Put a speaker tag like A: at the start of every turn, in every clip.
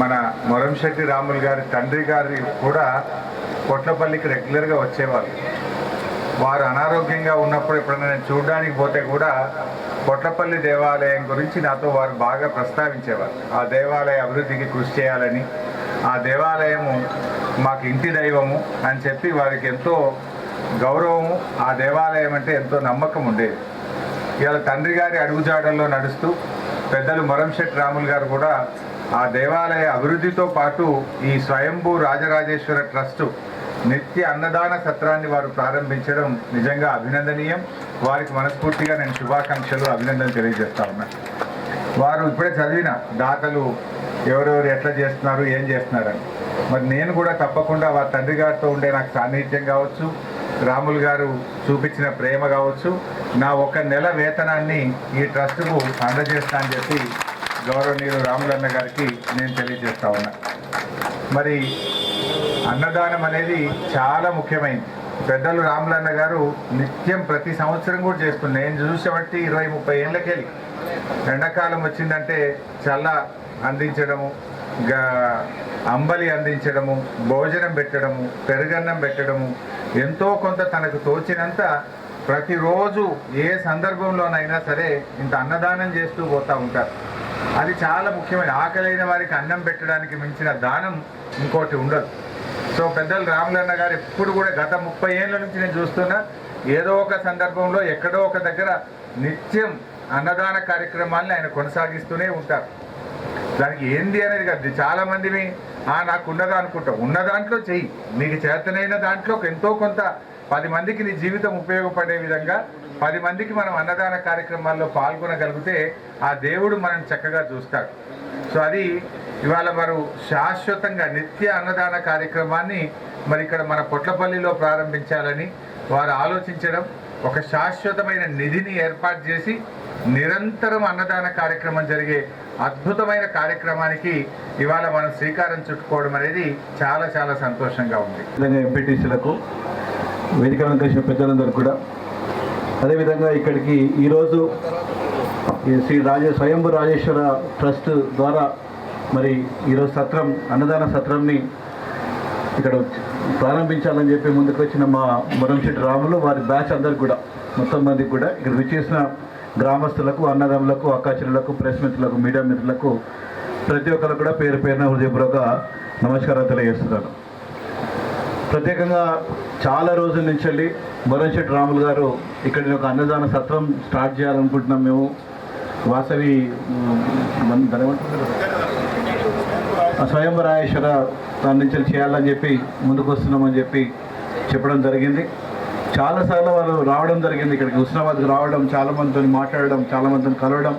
A: మన మొరంశెట్టి రాములు గారి తండ్రి గారి కూడా కొట్లపల్లికి రెగ్యులర్గా వచ్చేవాళ్ళు. వారు అనారోగ్యంగా ఉన్నప్పుడు ఎప్పుడైనా నేను చూడడానికి పోతే కూడా కొట్లపల్లి దేవాలయం గురించి నాతో వారు బాగా ప్రస్తావించేవారు. ఆ దేవాలయ అభివృద్ధికి కృషి చేయాలని, ఆ దేవాలయము మాకు ఇంటి దైవము అని చెప్పి వారికి ఎంతో గౌరవము, ఆ దేవాలయం అంటే ఎంతో నమ్మకం ఉండేది. ఇవాళ తండ్రి గారి అడుగుజాడల్లో నడుస్తూ పెద్దలు మొరంశెట్టి రాములు గారు కూడా ఆ దేవాలయ అభివృద్ధితో పాటు ఈ స్వయంభూ రాజరాజేశ్వర ట్రస్టు నిత్య అన్నదాన సత్రాన్ని వారు ప్రారంభించడం నిజంగా అభినందనీయం. వారికి మనస్ఫూర్తిగా నేను శుభాకాంక్షలు, అభినందనలు తెలియజేస్తా ఉన్నాను. వారు ఇప్పుడే చదివిన దాతలు ఎవరెవరు ఎట్లా చేస్తున్నారు, ఏం చేస్తున్నారని. మరి నేను కూడా తప్పకుండా వారి తండ్రి గారితో ఉండే నాకు సాన్నిహిత్యం కావచ్చు, రాములు గారు చూపించిన ప్రేమ కావచ్చు, నా 1 నెల వేతనాన్ని ఈ ట్రస్టుకు అందజేస్తా అని చెప్పి గౌరవనీయులు రాములన్న గారికి నేను తెలియజేస్తా ఉన్నా. మరి అన్నదానం అనేది చాలా ముఖ్యమైనది. పెద్దలు రాములన్న గారు నిత్యం ప్రతి సంవత్సరం కూడా చేస్తున్నారు. నేను చూసేబట్టి 20-30 ఏళ్ళకెళ్ళి ఎండాకాలం వచ్చిందంటే చల్ల అందించడము, అంబలి అందించడము, భోజనం పెట్టడము, పెరుగన్నం పెట్టడము, ఎంతో కొంత తనకు తోచినంత ప్రతిరోజు ఏ సందర్భంలోనైనా సరే ఇంత అన్నదానం చేస్తూ పోతూ ఉంటారు. అది చాలా ముఖ్యమైన, ఆకలైన వారికి అన్నం పెట్టడానికి మించిన దానం ఇంకోటి ఉండదు. సో పెద్దలు రాములన్న గారు ఎప్పుడు కూడా గత 30 ఏళ్ళ నుంచి నేను చూస్తున్నా, ఏదో ఒక సందర్భంలో ఎక్కడో ఒక దగ్గర నిత్యం అన్నదాన కార్యక్రమాలను ఆయన కొనసాగిస్తూనే ఉంటారు. దానికి ఏంది అనేది కాదు. చాలామంది నాకు ఉన్నదా అనుకుంటాం, ఉన్న దాంట్లో చెయ్యి, మీకు చేతనైన దాంట్లో ఎంతో కొంత 10 మందికి నీ జీవితం ఉపయోగపడే విధంగా 10 మందికి మనం అన్నదాన కార్యక్రమాల్లో పాల్గొనగలిగితే ఆ దేవుడు మనం చక్కగా చూస్తాడు. సో అది ఇవాళ వారు శాశ్వతంగా నిత్య అన్నదాన కార్యక్రమాన్ని మరి ఇక్కడ మన పొట్లపల్లిలో ప్రారంభించాలని వారు ఆలోచించడం, ఒక శాశ్వతమైన నిధిని ఏర్పాటు చేసి నిరంతరం అన్నదాన కార్యక్రమం జరిగే అద్భుతమైన కార్యక్రమానికి ఇవాళ మనం శ్రీకారం చుట్టుకోవడం అనేది చాలా చాలా సంతోషంగా ఉంది.
B: ఎంపీటీసీలకు, వేదిక అలంకరించిన పెద్దలందరూ కూడా, అదేవిధంగా ఇక్కడికి ఈరోజు శ్రీ స్వయంభూ రాజేశ్వర ట్రస్ట్ ద్వారా మరి ఈరోజు సత్రం, అన్నదాన సత్రంని ఇక్కడ ప్రారంభించాలని చెప్పి ముందుకు వచ్చిన మా మొరంశెట్టి రాములు వారి బ్యాచ్ అందరికి కూడా, మొత్తం మందికి కూడా, ఇక్కడ విచ్చేసిన గ్రామస్తులకు, అన్నదమ్ములకు, అక్కాచెల్లులకు, ప్రెస్ మిత్రులకు, మీడియా మిత్రులకు ప్రతి ఒక్కరికి కూడా పేరు పేరున హృదయపూర్వక నమస్కారాలు తెలియజేస్తున్నాను. ప్రత్యేకంగా చాలా రోజుల నుంచి వెళ్ళి మొరంశెట్టి రాములు గారు ఇక్కడ ఒక అన్నదాన సత్రం స్టార్ట్ చేయాలనుకుంటున్నాం. మేము వాసవి స్వయంభూ రాజేశ్వర దాని నుంచి చేయాలని చెప్పి ముందుకు వస్తున్నామని చెప్పి చెప్పడం జరిగింది. చాలాసార్లు వాళ్ళు రావడం జరిగింది, ఇక్కడికి హుస్నాబాద్కి రావడం, చాలామందితో మాట్లాడడం, చాలామందితో కలవడం,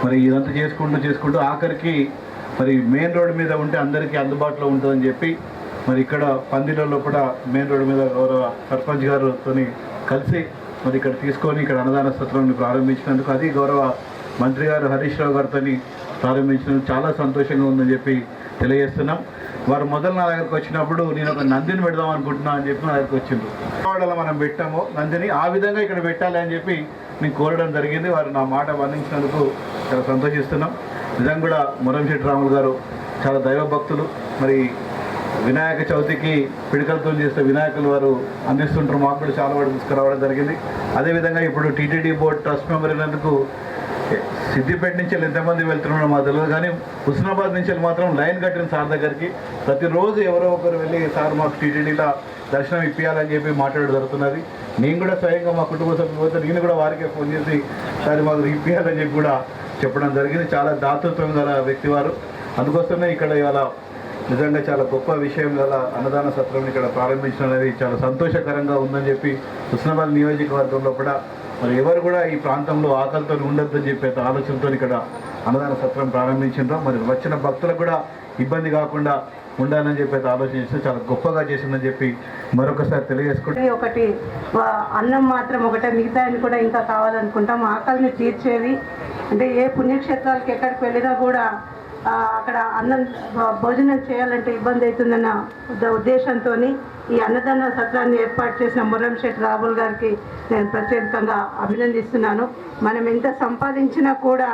B: మరి ఇదంతా చేసుకుంటూ ఆఖరికి మరి మెయిన్ రోడ్డు మీద ఉంటే అందరికీ అందుబాటులో ఉంటుందని చెప్పి మరి ఇక్కడ పందిలలో కూడా మెయిన్ రోడ్డు మీద గౌరవ సర్పంచ్ గారితో కలిసి మరి ఇక్కడ తీసుకొని ఇక్కడ అన్నదాన సత్రాన్ని ప్రారంభించినందుకు, అది గౌరవ మంత్రి గారు హరీష్ రావు గారితో ప్రారంభించినందుకు చాలా సంతోషంగా ఉందని చెప్పి తెలియజేస్తున్నాం. వారు మొదలు నా దగ్గరకు వచ్చినప్పుడు నేను ఒక నందిని పెడదాం అనుకుంటున్నా అని చెప్పి నా దగ్గరకు వచ్చిండ్రు. వాడలో మనం పెట్టాము నందిని, ఆ విధంగా ఇక్కడ పెట్టాలి అని చెప్పి నేను కోరడం జరిగింది. వారు నా మాట వర్ణించినందుకు చాలా సంతోషిస్తున్నాం. నిజంగా కూడా మొరంశెట్టి రాములు గారు చాలా దైవభక్తులు. మరి వినాయక చవితికి పిడికలతో చేస్తే వినాయకులు వారు అందిస్తుంటారు, మాకు కూడా చాలా వాడు తీసుకురావడం జరిగింది. అదేవిధంగా ఇప్పుడు టీటీడీ బోర్డు ట్రస్ట్ మెంబర్ అయినందుకు సిద్దిపేట నుంచి ఎంతమంది వెళ్తున్నారో మాకు తెలియదు, కానీ హుస్నాబాద్ నుంచి మాత్రం లైన్ కట్టిన సార్ దగ్గరికి ప్రతిరోజు ఎవరో ఒకరు వెళ్ళి సార్ మాకు టీటీడీలో దర్శనం ఇప్పించాలని చెప్పి మాట్లాడడం జరుగుతున్నది. నేను కూడా స్వయంగా మా కుటుంబ సభ్యులతో నేను కూడా వారికే ఫోన్ చేసి సార్ మాకు ఇప్పించాలని చెప్పి కూడా చెప్పడం జరిగింది. చాలా దాతృత్వం గల వ్యక్తి వారు. అందుకోసమే ఇక్కడ ఇవాళ నిజంగా చాలా గొప్ప విషయం గల అన్నదాన సత్రం ఇక్కడ ప్రారంభించడం అనేది చాలా సంతోషకరంగా ఉందని చెప్పి హుస్నాబాద్ నియోజకవర్గంలో కూడా మరి ఎవరు కూడా ఈ ప్రాంతంలో ఆకలితో ఉండొద్దని చెప్పే ఆలోచనతో ఇక్కడ అన్నదాన సత్రం ప్రారంభించారు. మరి వచ్చిన భక్తులకు కూడా ఇబ్బంది కాకుండా ఉండాలని చెప్పి ఆలోచన చేస్తే చాలా గొప్పగా చేసిందని చెప్పి మరొకసారి తెలియజేసుకుంటే,
C: ఒకటి అన్నం మాత్రం ఒకటే, మిగతా కూడా ఇంకా కావాలనుకుంటాం. ఆకలిని తీర్చేవి అంటే ఏ పుణ్యక్షేత్రాలకు ఎక్కడికి వెళ్ళినా కూడా అక్కడ అన్నం భోజనం చేయాలంటే ఇబ్బంది అవుతుందన్న ఉద్దేశంతో ఈ అన్నదాన సత్రాన్ని ఏర్పాటు చేసిన మొరంశెట్టి రాములు గారికి నేను ప్రత్యేకంగా అభినందిస్తున్నాను. మనం ఎంత సంపాదించినా కూడా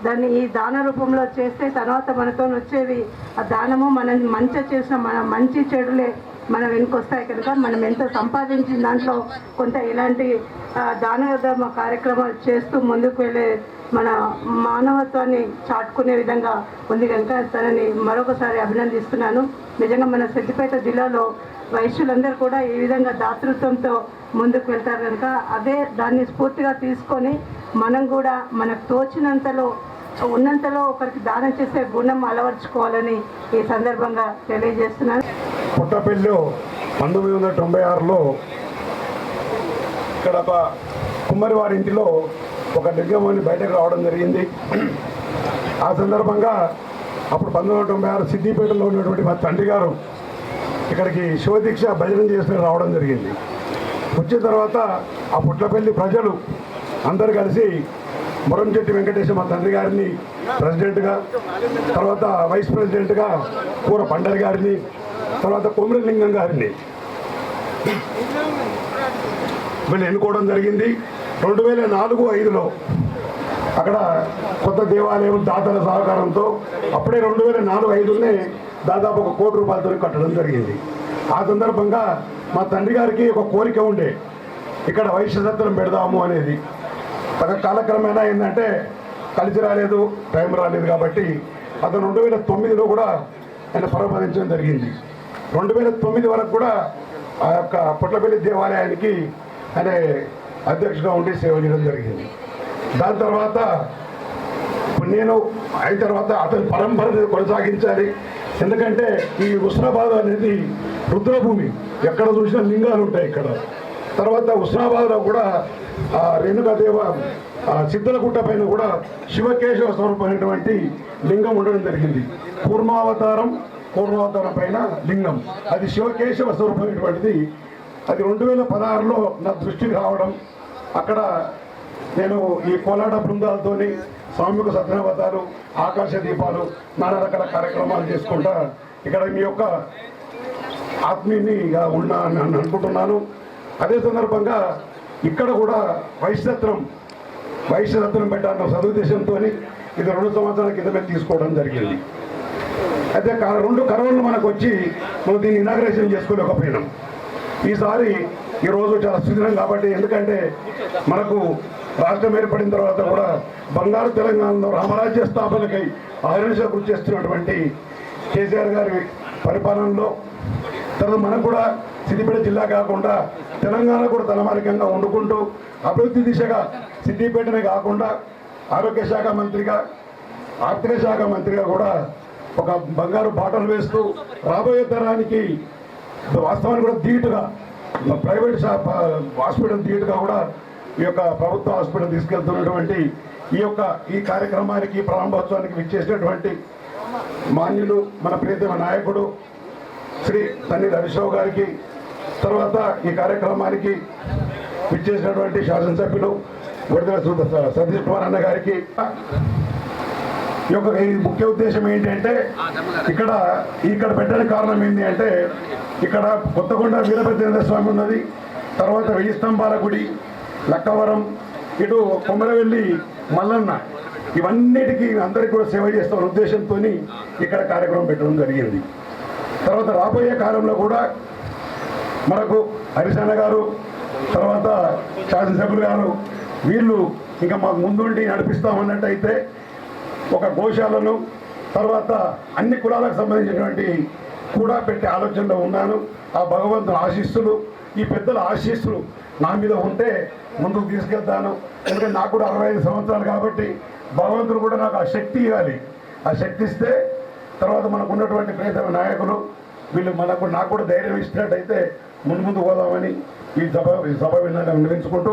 C: దాన్ని ఈ దాన రూపంలో చేస్తే తర్వాత మనతో వచ్చేది ఆ దానము మనం మంచి చేసిన మన మంచి చెడులే మన వెనుకొస్తాయి కనుక మనం ఎంత సంపాదించిన దాంట్లో కొంత ఇలాంటి దాన ధర్మ కార్యక్రమాలు చేస్తూ ముందుకు వెళ్ళే మన మానవత్వాన్ని చాటుకునే విధంగా ఉంది కనుక తనని మరొకసారి అభినందిస్తున్నాను. నిజంగా మన సిద్దిపేట జిల్లాలో వైశ్యులందరూ కూడా ఈ విధంగా దాతృత్వంతో ముందుకు వెళ్తారు కనుక అదే దాన్ని స్ఫూర్తిగా తీసుకొని మనం కూడా మనకు తోచినంతలో ఉన్నంతలో ఒకరికి దానం చేసే గుణం అలవర్చుకోవాలని ఈ సందర్భంగా తెలియజేస్తున్నాను.
D: పుట్టపల్లి 1996లో ఇక్కడ ఒక కుమ్మరి వారి ఇంటిలో ఒక లింగమని బయటకు రావడం జరిగింది. ఆ సందర్భంగా అప్పుడు 1996 సిద్దిపేటలో ఉన్నటువంటి మా తండ్రి గారు ఇక్కడికి శివదీక్ష భజన చేసుకుని రావడం జరిగింది. వచ్చిన తర్వాత ఆ పుట్లపల్లి ప్రజలు అందరు కలిసి మురంచెట్టి వెంకటేశ్వర మా తండ్రి గారిని ప్రెసిడెంట్గా, తర్వాత వైస్ ప్రెసిడెంట్గా కూర పండరి గారిని, తర్వాత కొమిరలింగం గారిని వీళ్ళు ఎన్నుకోవడం జరిగింది. 2004-05లో అక్కడ కొత్త దేవాలయం దాతల సహకారంతో అప్పుడే 2004-05లోనే దాదాపు ₹1 కోటి కట్టడం జరిగింది. ఆ సందర్భంగా మా తండ్రి గారికి ఒక కోరిక ఉండే, ఇక్కడ వైశ్య సత్రం పెడదాము అనేది. కాలక్రమేణా ఏంటంటే కలిసి రాలేదు, టైం రాలేదు కాబట్టి అతను 2009లో కూడా ఆయన పరమపదించడం జరిగింది. 2009 వరకు కూడా ఆ యొక్క పుట్లపల్లి దేవాలయానికి ఆయన అధ్యక్షుడిగా ఉండి సేవ చేయడం జరిగింది. దాని తర్వాత నేను అయిన తర్వాత అతని పరంపరని కొనసాగించాలి. ఎందుకంటే ఈ హుస్నాబాద్ అనేది రుద్రభూమి, ఎక్కడ చూసినా లింగాలు ఉంటాయి ఇక్కడ. తర్వాత హుస్నాబాద్లో కూడా రేణుకాదేవ సిద్ధలగుట్ట పైన కూడా శివకేశవ స్వరూపమైనటువంటి లింగం ఉండడం జరిగింది. కూర్మావతారం పైన లింగం, అది శివకేశవ స్వరూపమైనటువంటిది. అది 2016లో నా దృష్టికి రావడం, అక్కడ నేను ఈ కోలాట బృందాలతోని సామూహిక సత్యనవతాలు, ఆకాశ దీపాలు, నానా రకాల కార్యక్రమాలు చేసుకుంటా ఇక్కడ మీ యొక్క ఆత్మీయునిగా ఉన్నా అని అనుకుంటున్నాను. అదే సందర్భంగా ఇక్కడ కూడా వైశ్యసత్రం పెట్టాలన్న సదుద్దేశంతో ఇది 2 సంవత్సరాల క్రితమే తీసుకోవడం జరిగింది. అయితే 2 కరోనాలు మనకు వచ్చి మనం దీన్ని ఇనాగ్రేషన్ చేసుకోలేకపోయినాం. ఈరోజు చాలా సుదినం కాబట్టి, ఎందుకంటే మనకు రాష్ట్రం ఏర్పడిన తర్వాత కూడా బంగారు తెలంగాణలో రామరాజ్య స్థాపనకై అహర్నిశ కృషి చేస్తున్నటువంటి కేసీఆర్ గారి పరిపాలనలో తర్వాత మనకు కూడా సిద్దిపేట జిల్లా కాకుండా తెలంగాణ కూడా తలమానికంగా వండుకుంటూ అభివృద్ధి దిశగా సిద్దిపేటనే కాకుండా ఆరోగ్య శాఖ మంత్రిగా, ఆర్థిక శాఖ మంత్రిగా కూడా ఒక బంగారు బాటలు వేస్తూ రాబోయే తరానికి వాస్తవానికి కూడా ధీటుగా ప్రైవేట్ హాస్పిటల్ ధీటుగా కూడా ఈ యొక్క ప్రభుత్వ హాస్పిటల్ తీసుకెళ్తున్నటువంటి ఈ కార్యక్రమానికి ప్రారంభోత్సవానికి విచ్చేసినటువంటి మాన్యులు మన ప్రియతమ నాయకుడు శ్రీ తన్ని హరీశ్రావు గారికి, తర్వాత ఈ కార్యక్రమానికి విచ్చేసినటువంటి శాసనసభ్యులు విడుదల సతీష్ కుమార్ అన్న గారికి. ఈ ముఖ్య ఉద్దేశం ఏంటంటే ఇక్కడ పెట్టడానికి కారణం ఏంటి అంటే ఇక్కడ కొత్తకొండ వీరభద్రేంద్ర స్వామి ఉన్నది, తర్వాత 1000 స్తంభాల గుడి, లక్కవరం, ఇటు కొమరవెల్లి మల్లన్న, ఇవన్నిటికీ అందరికీ కూడా సేవ చేస్తున్న ఉద్దేశంతో ఇక్కడ కార్యక్రమం పెట్టడం జరిగింది. తర్వాత రాబోయే కాలంలో కూడా మనకు హరిశన్న గారు, తర్వాత శాసనసభ్యులు గారు వీళ్ళు ఇంకా మాకు ముందుండి నడిపిస్తామన్నట్టయితే ఒక గోశాలను, తర్వాత అన్ని కులాలకు సంబంధించినటువంటి కూడా పెట్టే ఆలోచనలో ఉన్నాను. ఆ భగవంతుని ఆశీస్సులు, ఈ పెద్దల ఆశీస్సులు నా మీద ఉంటే ముందుకు తీసుకెళ్తాను. ఎందుకంటే నాకు కూడా 65 సంవత్సరాలు కాబట్టి భగవంతుడు కూడా నాకు ఆ శక్తి ఇవ్వాలి. ఆ శక్తి ఇస్తే తర్వాత మనకు ఉన్నటువంటి ప్రియతమ నాయకులు వీళ్ళు నాకు కూడా ధైర్యం ఇచ్చినట్టయితే ముందు పోదామని ఈ సభ విన్నవించుకుంటూ